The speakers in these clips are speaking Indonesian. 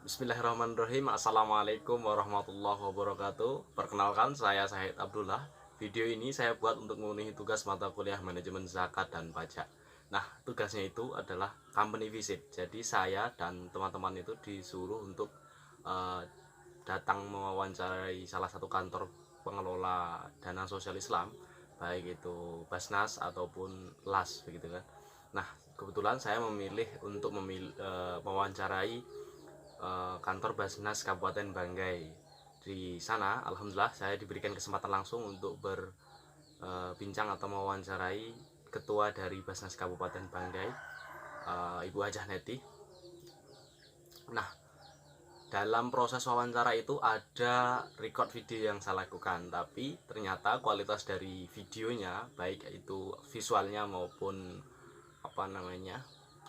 Bismillahirrahmanirrahim. Assalamualaikum warahmatullahi wabarakatuh. Perkenalkan, saya Syahid Abdullah. Video ini saya buat untuk memenuhi tugas mata kuliah manajemen zakat dan pajak. Nah, tugasnya itu adalah company visit. Jadi saya dan teman-teman itu disuruh untuk datang mewawancarai salah satu kantor pengelola dana sosial Islam, baik itu Basnas ataupun LAS, begitu kan. Nah, kebetulan saya memilih untuk mewawancarai kantor Basnas Kabupaten Banggai. Di sana alhamdulillah saya diberikan kesempatan langsung untuk berbincang atau mewawancarai ketua dari Basnas Kabupaten Banggai, Ibu Hajah Neti. Nah, dalam proses wawancara itu ada record video yang saya lakukan, tapi ternyata kualitas dari videonya, baik itu visualnya maupun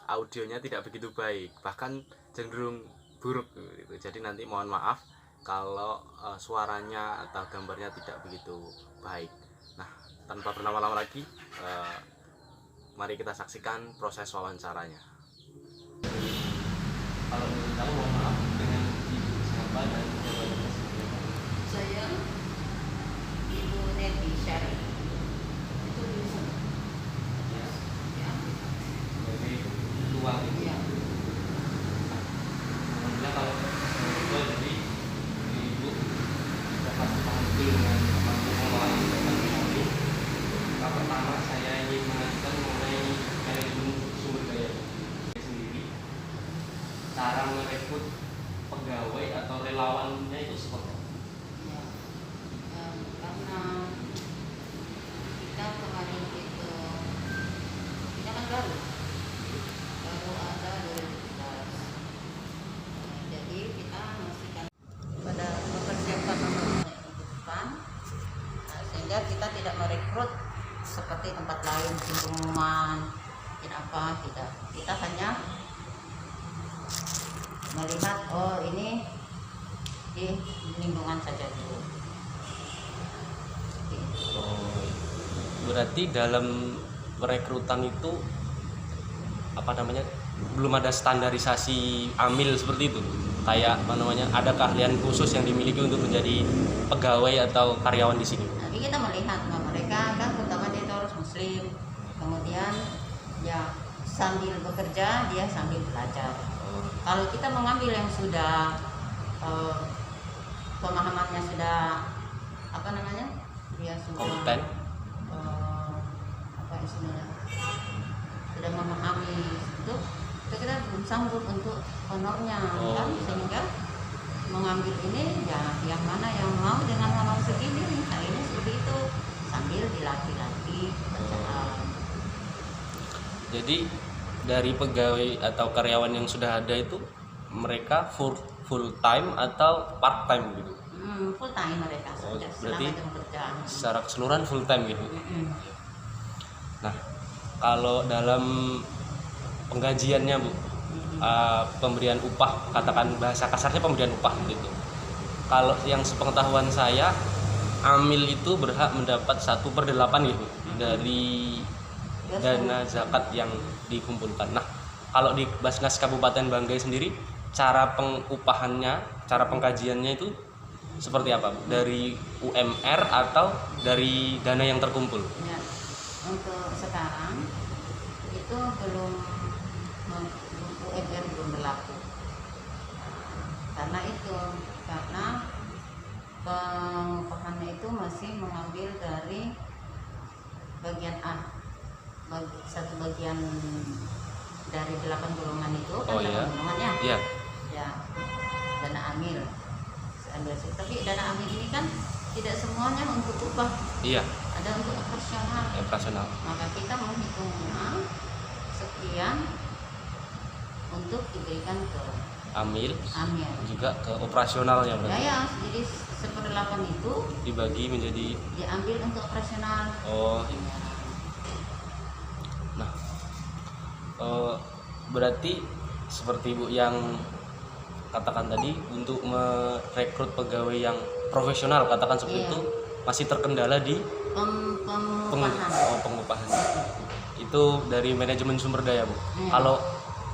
audionya tidak begitu baik, bahkan cenderung buruk gitu. Jadi nanti mohon maaf kalau suaranya atau gambarnya tidak begitu baik. Nah, tanpa berlama-lama lagi, mari kita saksikan proses wawancaranya. Kalau boleh tahu, mohon maaf, dengan ibu siapa dan jabatannya sebagai apa? Saya Ibu Neti Syari. Itu bisa. Ya, Ya. sebagai ketua gitu. Ya. Alhamdulillah kalau betul, jadi ibu dapat paham betul dengan mampu mengelola zakat ini. Pertama saya ingin mengajukan mengenai manajemen sumber daya sendiri. Cara merekrut pegawai atau relawannya itu seperti apa? Ya. Karena kita kemarin itu kita kan baru ada 2017. Jadi kita masih kan pada mempersiapkan untuk kehidupan, sehingga kita tidak merekrut seperti tempat lain di pengumuman tidak apa, tidak. Kita hanya melihat ini di lingkungan saja dulu. Oh, berarti dalam perekrutan itu belum ada standarisasi amil seperti itu, kayak ada keahlian khusus yang dimiliki untuk menjadi pegawai atau karyawan di sini. Nanti kita melihat mereka kan terutama dia itu harus muslim, kemudian ya sambil bekerja dia sambil belajar. Kalau kita mengambil yang sudah pemahamannya sudah dia sudah Kompeten. istilahnya sudah memahami itu kita belum sanggup untuk honornya kan, sehingga mengambil ini ya yang mana yang mau dengan honor segini, nah ini seperti itu sambil dilatih-latih pekerjaan. Jadi dari pegawai atau karyawan yang sudah ada itu mereka full time atau part time gitu? Full time mereka sudah berarti selama jam kerja. secara keseluruhan full time gitu. Nah, kalau dalam penggajiannya Bu, pemberian upah, katakan bahasa kasarnya pemberian upah gitu. Kalau yang sepengetahuan saya, amil itu berhak mendapat 1/8 gitu dari dana zakat yang dikumpulkan. Nah, kalau di Basnas Kabupaten Banggai sendiri, cara pengupahannya, cara pengkajiannya itu seperti apa Bu? Dari UMR atau dari dana yang terkumpul? Ya, untuk sekarang itu belum UMR belum berlaku. Karena pengupahannya itu masih mengambil dari bagian A, satu bagian dari 8 golongan itu kan. 8 golongannya. Iya. Ya, dana amil. Tapi dana amil ini kan tidak semuanya untuk upah. Iya. Ada untuk operasional. Maka kita menghitungnya sekian untuk diberikan ke Amil juga ke operasionalnya berarti. Ya, jadi 1/8 itu dibagi menjadi diambil untuk operasional. Nah, berarti seperti Bu yang katakan tadi, untuk merekrut pegawai yang profesional, katakan seperti itu, masih terkendala di pengupahan. Itu dari manajemen sumber daya Bu. Kalau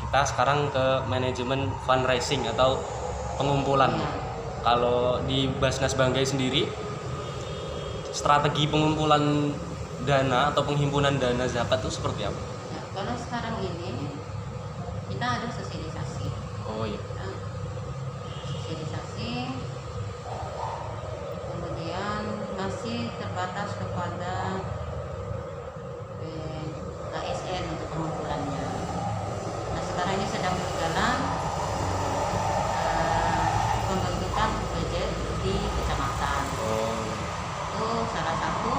kita sekarang ke manajemen fundraising atau pengumpulan. Iya. Kalau di Basnas Banggai sendiri, strategi pengumpulan dana atau penghimpunan dana zakat itu seperti apa? Ya, kalau sekarang ini kita ada sosialisasi. Oh iya. Ya, sosialisasi, kemudian masih terbatas kepada ASN untuk pengumpulannya. Nah, sekarang ini sedang berjalan pembentukan budget di kecamatan. Itu salah satu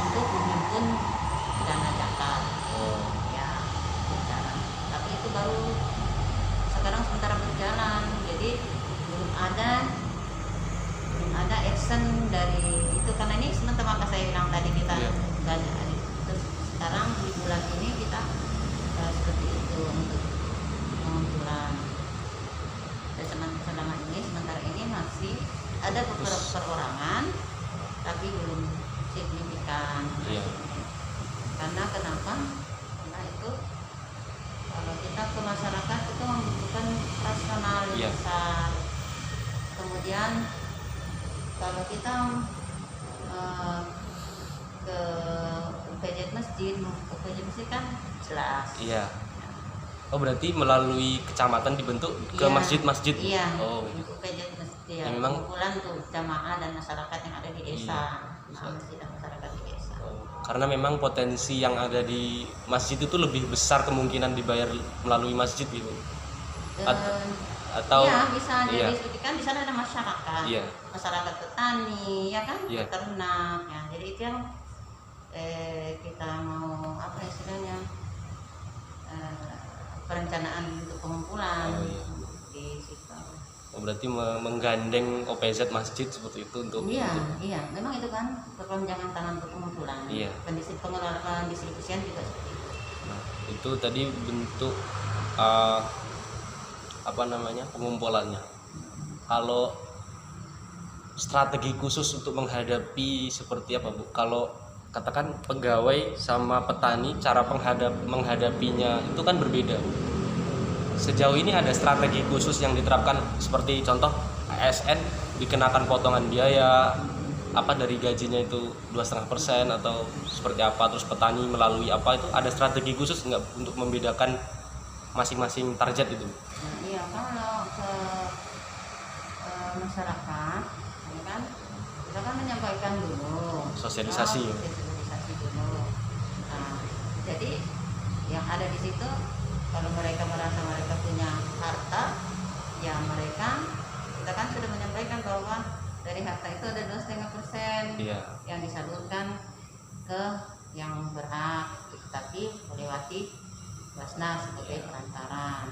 untuk menghimpun dana zakat. Ya, berjalan. Tapi itu baru sekarang sementara berjalan. Jadi belum ada action dari itu, karena ini sementara maka saya bilang tadi kita banyak. Terus sekarang di bulan ini kita seperti itu untuk pengumpulan. Dan sementara ini masih ada beberapa perorangan, tapi belum signifikan. Karena kenapa? Karena itu kalau kita ke masyarakat itu membutuhkan rasional yang besar. Kemudian kalau kita ke PJ masjid kan jelas. Iya. Oh, berarti melalui kecamatan dibentuk ke masjid-masjid. Iya. Oh, untuk PJ masjid ya. Memang Kumpulan tuh jamaah dan masyarakat yang ada di desa. Masjid dan masyarakat di desa. Karena memang potensi yang ada di masjid itu lebih besar kemungkinan dibayar melalui masjid gitu. Atau ya bisa didiskusikan di sana ada masyarakat. Masyarakat petani, ya kan? Peternak. Ya, jadi itu yang kita mau apa istilahnya? Perencanaan untuk pengumpulan di situ. Oh, berarti menggandeng OPZ masjid seperti itu untuk iya, memang itu kan perpanjangan tangan untuk pengumpulan. Pengelolaan distribusian juga seperti itu. Nah, itu tadi bentuk pengumpulannya. Kalau strategi khusus untuk menghadapi seperti apa, Bu? Kalau katakan pegawai sama petani, cara menghadapinya itu kan berbeda. Sejauh ini ada strategi khusus yang diterapkan, seperti contoh ASN dikenakan potongan biaya apa dari gajinya itu 2,5% atau seperti apa, terus petani melalui apa, itu ada strategi khusus nggak untuk membedakan masing-masing target itu? Iya, kalau ke masyarakat, ya kan, kita kan menyampaikan dulu sosialisasi dulu. Nah, jadi yang ada di situ, kalau mereka merasa mereka punya harta, ya kita kan sudah menyampaikan bahwa dari harta itu ada 2,5% yang disalurkan ke yang berhak, tapi melewati Basnas sebagai perantaran.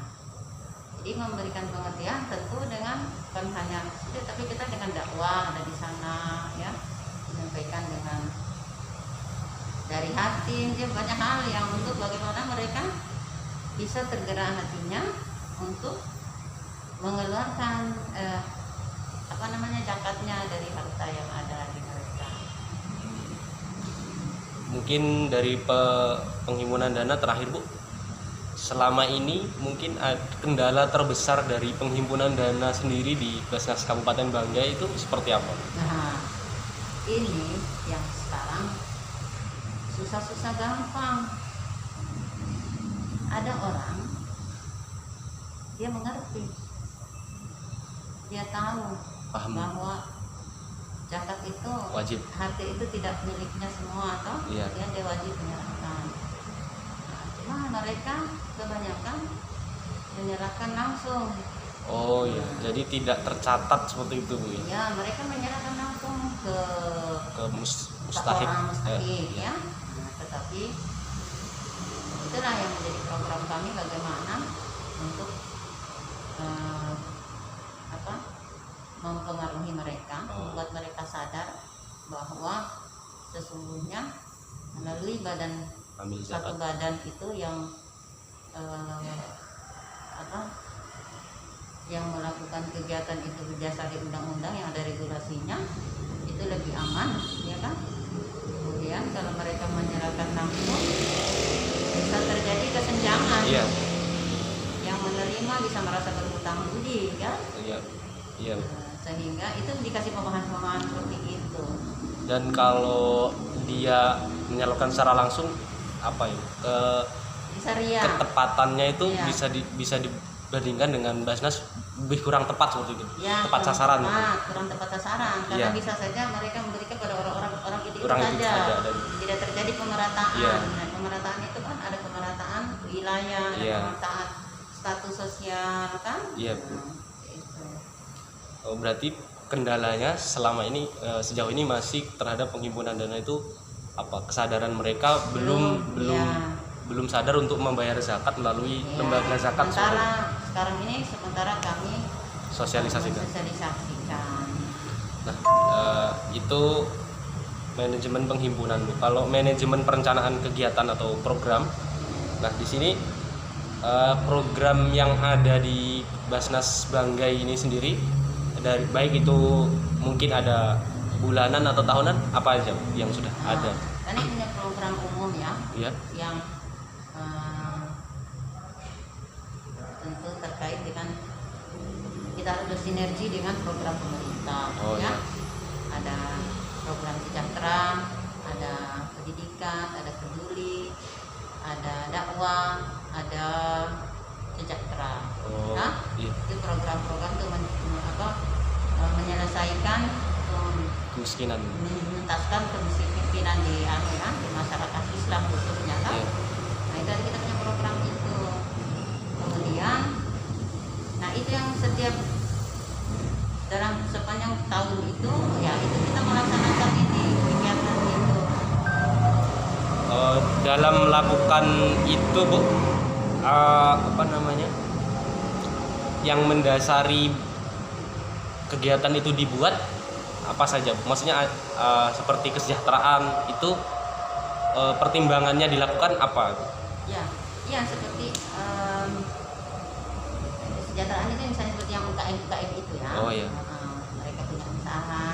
Jadi memberikan pengertian tentu dengan bukan hanya tapi kita dengan dakwah ada di sana, ya, menyampaikan dengan dari hati, banyak hal yang untuk bagaimana mereka bisa tergerak hatinya untuk mengeluarkan zakatnya dari harta yang ada di mereka. Mungkin dari penghimpunan dana terakhir, Bu, selama ini mungkin kendala terbesar dari penghimpunan dana sendiri di Basnas Kabupaten Banggai itu seperti apa? Nah, ini yang sekarang susah-susah gampang. Ada orang, dia mengerti, dia tahu bahwa zakat itu wajib, harta itu tidak miliknya semua, atau dia wajib menyerahkan. Nah, cuma mereka kebanyakan menyerahkan langsung. Oh iya, jadi tidak tercatat seperti itu, Bu. Ya, mereka menyerahkan langsung ke mustahik. Orang mustahik, ya. Nah, tetapi itulah yang menjadi program kami, bagaimana untuk mempengaruhi mereka, membuat mereka sadar bahwa sesungguhnya melalui satu badan itu yang yang melakukan kegiatan itu berdasarkan undang-undang yang ada regulasinya, itu lebih aman, ya kan? Kemudian kalau mereka menyerahkan langsung, bisa terjadi kesenjangan. Yang menerima bisa merasa berhutang budi, kan? Iya. Iya. Sehingga itu dikasih pemahaman seperti itu. Dan kalau dia menyalurkan secara langsung apa ya? Bisa ria. Ketepatannya itu Iya. bisa dibandingkan dengan Basnas lebih kurang tepat seperti itu. Ya, Tepat sasaran. kurang tepat sasaran karena Iya. bisa saja mereka memberikan pada orang itu Orang itu saja. saja, dan Tidak terjadi pemerataan. Iya. Nah, pemerataan itu kan ada pemerataan wilayah, ada Iya. pemerataan status sosial kan? Iya. Nah, itu. Oh, berarti kendalanya selama ini sejauh ini masih terhadap penghimpunan dana itu apa, kesadaran mereka belum Iya. belum sadar untuk membayar zakat melalui Iya. lembaga zakat. Sementara kami Sosialisasikan. mensosialisasikan. Nah, itu manajemen penghimpunan, Bu. Kalau manajemen perencanaan kegiatan atau program, nah di sini program yang ada di Basnas Banggai ini sendiri, dari baik itu mungkin ada bulanan atau tahunan, apa aja Bu, yang sudah ada? Ini punya program umum ya, Ya. yang tentu terkait dengan kita harus bersinergi dengan program pemerintah. Oh, ya. iya. Ada program sejahtera, ada pendidikan, ada peduli, ada dakwah, ada sejahtera. Oh, Nah, iya. itu program-program itu menyelesaikan Kemiskinan. menuntaskan kemiskinan di masyarakat Islam khususnya kan. Iya. Nah itu kita punya program itu. Kemudian, nah itu yang setiap dalam sepanjang tahun itu, ya itu kita melaksanakan ini kegiatan itu. Dalam melakukan itu, Bu, apa namanya, yang mendasari kegiatan itu dibuat apa saja, Bu? Maksudnya seperti kesejahteraan itu pertimbangannya dilakukan apa? Ya seperti kesejahteraan itu misalnya seperti yang UKM itu ya. Oh, iya. Mereka punya usaha,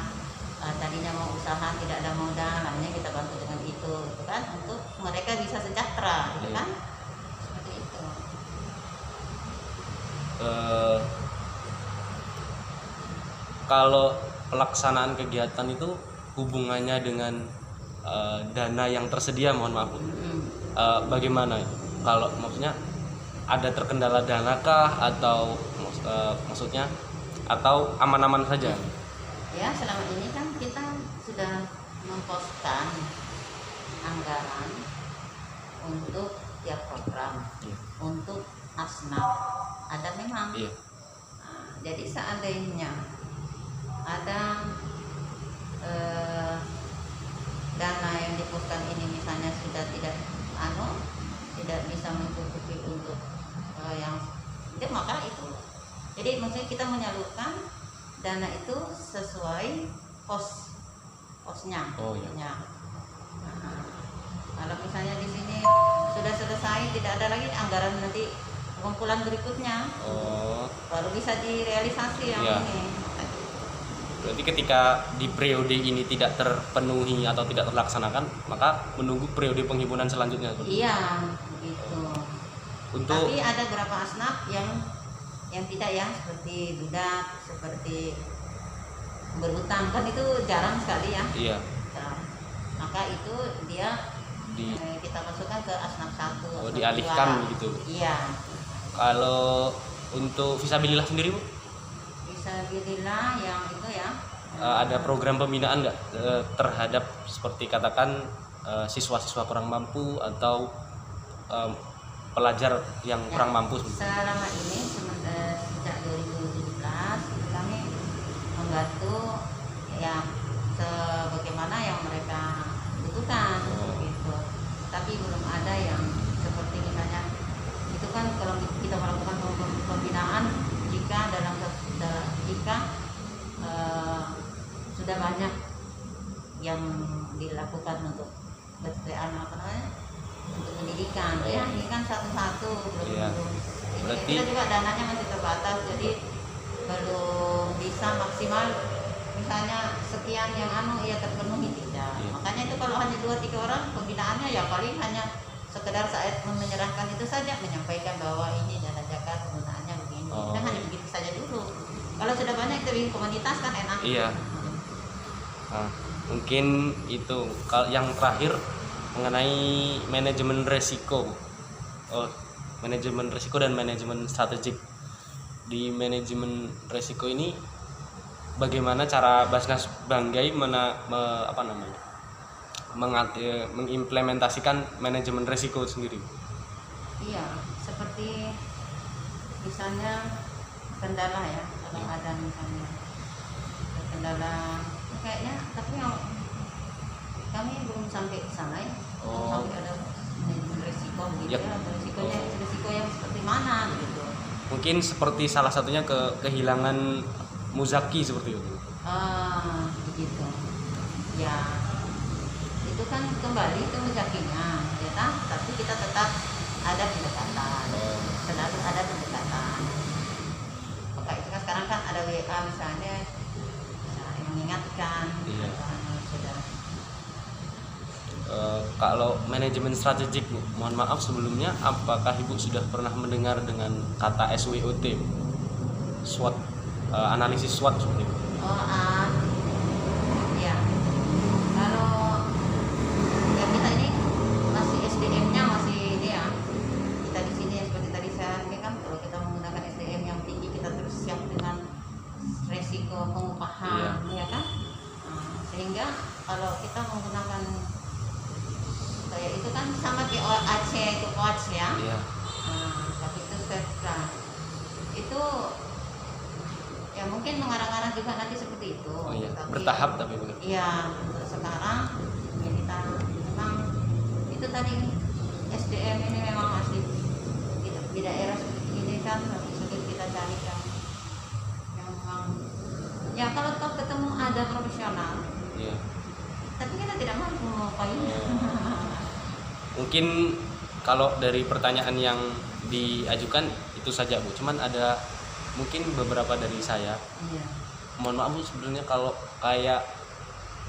tadinya mau usaha tidak ada modal, lainnya kita bantu dengan itu kan, untuk mereka bisa sejahtera, gitu Iya. kan? Seperti itu. Kalau pelaksanaan kegiatan itu hubungannya dengan dana yang tersedia, mohon maaf, Bu. Bagaimana? Kalau maksudnya ada terkendala dana kah, atau maksudnya atau aman-aman saja? Ya selama ini kan kita sudah memposkan anggaran untuk tiap program, Iya. untuk asnaf ada memang. Iya. Nah, jadi seandainya ada dana yang diposkan ini misalnya sudah tidak bisa mencukupi untuk yang itu, maka itu. Jadi maksudnya kita menyalurkan dana itu sesuai posnya. Oh, iya. Ya. Nah, kalau misalnya di sini sudah selesai, tidak ada lagi anggaran, nanti pengumpulan berikutnya Oh, baru bisa direalisasi yang Iya. ini. berarti ketika di periode ini tidak terpenuhi atau tidak terlaksanakan, maka menunggu periode penghimpunan selanjutnya. Iya, gitu. Untuk Tapi ada beberapa asnaf yang tidak, yang seperti budak, seperti berhutang, kan itu jarang sekali ya. iya, Jarang. Maka itu dia di kita masukkan ke asnaf 1. Oh, dialihkan gitu. Iya. Kalau untuk Fisabilillah sendiri, Bu, Fisabilillah yang itu ya. ada program pembinaan nggak terhadap seperti katakan siswa-siswa kurang mampu atau pelajar yang Ya, kurang mampu? selama ini sejak 2017 kami membantu ya sebagaimana yang mereka butuhkan gitu. Tapi belum ada yang seperti misalnya itu kan, kalau kita melakukan pembinaan jika sudah banyak yang dilakukan untuk untuk pendidikan ya, ini kan satu-satu belum. Iya. Ini Berarti- kita juga dananya masih terbatas, jadi belum bisa maksimal misalnya sekian yang terpenuhi, tidak. Iya. Makanya itu kalau hanya 2-3 orang pembinaannya ya paling hanya sekedar saat menyerahkan itu saja, menyampaikan bahwa ini dana zakat penggunaannya begini. Oh. Kita hanya begitu saja dulu. Kalau kita bikin komunitas kan enak. Iya. Nah, mungkin itu yang terakhir mengenai manajemen resiko. Manajemen resiko dan manajemen strategik. Di manajemen resiko ini bagaimana cara Basnas Banggai mengimplementasikan manajemen resiko sendiri? Iya, seperti misalnya kendala ya, kalau ada misalnya kendala kayaknya, tapi yang kami belum sampai ke sana ya, belum sampai ada manajemen risiko gitu ya, risiko yang seperti mana gitu. Mungkin seperti salah satunya kehilangan muzaki seperti itu. Begitu. Ya, itu kan kembali ke muzakinya, ya kan? Tapi kita tetap ada pendekatan, selalu ada pendekatan. Maka itu kan sekarang kan ada WA misalnya, yang mengingatkan. Iya. Sudah. Kalau manajemen strategik, Bu, mohon maaf sebelumnya, apakah Ibu sudah pernah mendengar dengan kata SWOT, SWOT, analisis SWOT seperti itu? Ya. Kalau ya kita ini masih SDM-nya masih ini ya. Kita di sini seperti tadi saya sampaikan, kalau kita menggunakan SDM yang tinggi, kita terus siap dengan resiko pengupahan, ya kan? Sehingga kalau kita menggunakan kayak itu kan sama kayak AC itu coach ya. Iya. Tapi itu setelah itu ya mungkin mengarah-arah juga nanti seperti itu. Iya. Tapi, Bertahap tapi begitu. iya, untuk sekarang ya kita memang itu tadi SDM ini memang masih di daerah seperti ini kan sulit kita cari yang memang ya kalau ketemu ada profesional. Iya. Tapi kita tidak mampu mengupayakan. Mungkin kalau dari pertanyaan yang diajukan itu saja, Bu. Cuman ada mungkin beberapa dari saya. Iya. Mohon maaf, Bu, sebenarnya kalau kayak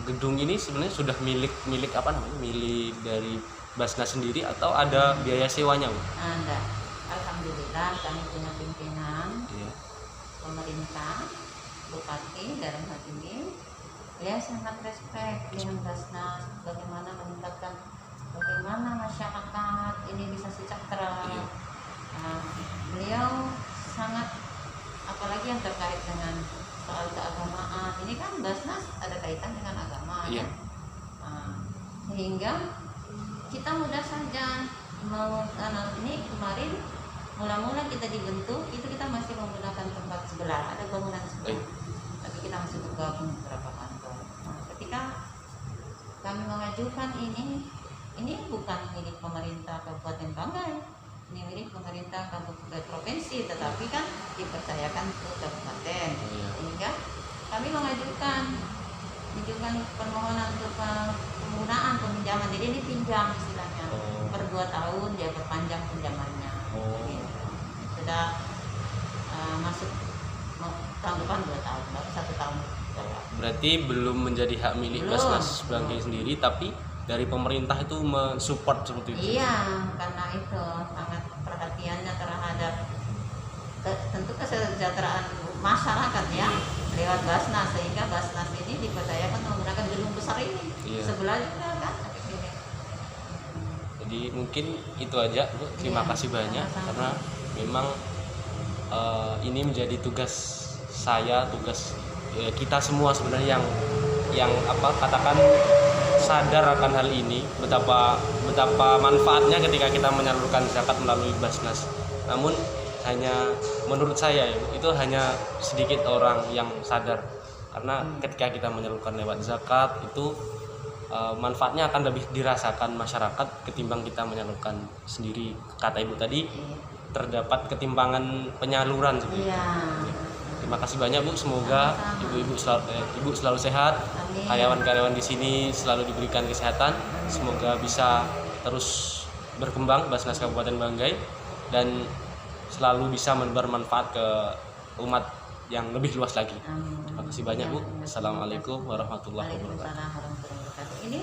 gedung ini sebenarnya sudah milik apa namanya? Milik dari Basnas sendiri atau ada biaya sewanya, Bu? Ada. Alhamdulillah kami punya pimpinan Iya. pemerintah, bupati dalam hal ini. Ya sangat respect dengan Basnas, bagaimana meningkatkan, bagaimana masyarakat ini bisa sejahtera. Iya. Beliau sangat, apalagi yang terkait dengan soal keagamaan, ini kan Basnas ada kaitan dengan agama. Iya. Sehingga kita mudah saja mau ini kemarin mula-mula kita dibentuk itu kita masih menggunakan tempat sebelah, ada bangunan sebelah, tapi kita masih bergabung beberapa kantor. Ketika kami mengajukan ini bukan milik pemerintah Kabupaten Banggai, ini milik pemerintah Kabupaten Provinsi, tetapi kan dipercayakan ke kabupaten. Sehingga kami mengajukan permohonan untuk penggunaan peminjaman. Jadi ini pinjam istilahnya, per 2 tahun dia perpanjang pinjamannya. Gitu. Sudah masuk tahun depan 2 tahun, baru 1 tahun. Berarti belum menjadi hak milik Basnas Banggai sendiri, tapi dari pemerintah itu mensupport seperti itu. Iya, karena itu sangat perhatiannya terhadap tentu kesejahteraan masyarakat ya lewat Basnas, sehingga Basnas ini dipercayakan menggunakan gedung besar ini. Iya. Sebelah juga kan. Jadi mungkin itu aja, Bu. Terima kasih banyak karena memang ini menjadi tugas saya, tugas kita semua sebenarnya yang katakan sadar akan hal ini, betapa manfaatnya ketika kita menyalurkan zakat melalui Basnas. Namun hanya menurut saya itu hanya sedikit orang yang sadar, karena ketika kita menyalurkan lewat zakat itu manfaatnya akan lebih dirasakan masyarakat ketimbang kita menyalurkan sendiri. Kata Ibu tadi terdapat ketimpangan penyaluran seperti itu. Terima kasih banyak, Bu. Semoga ibu selalu sehat. Karyawan-karyawan di sini selalu diberikan kesehatan. Semoga bisa terus berkembang Basnas Kabupaten Banggai dan selalu bisa menebar manfaat ke umat yang lebih luas lagi. Terima kasih banyak, Bu. Assalamualaikum warahmatullahi wabarakatuh. Waalaikumsalam warahmatullahi wabarakatuh. Ini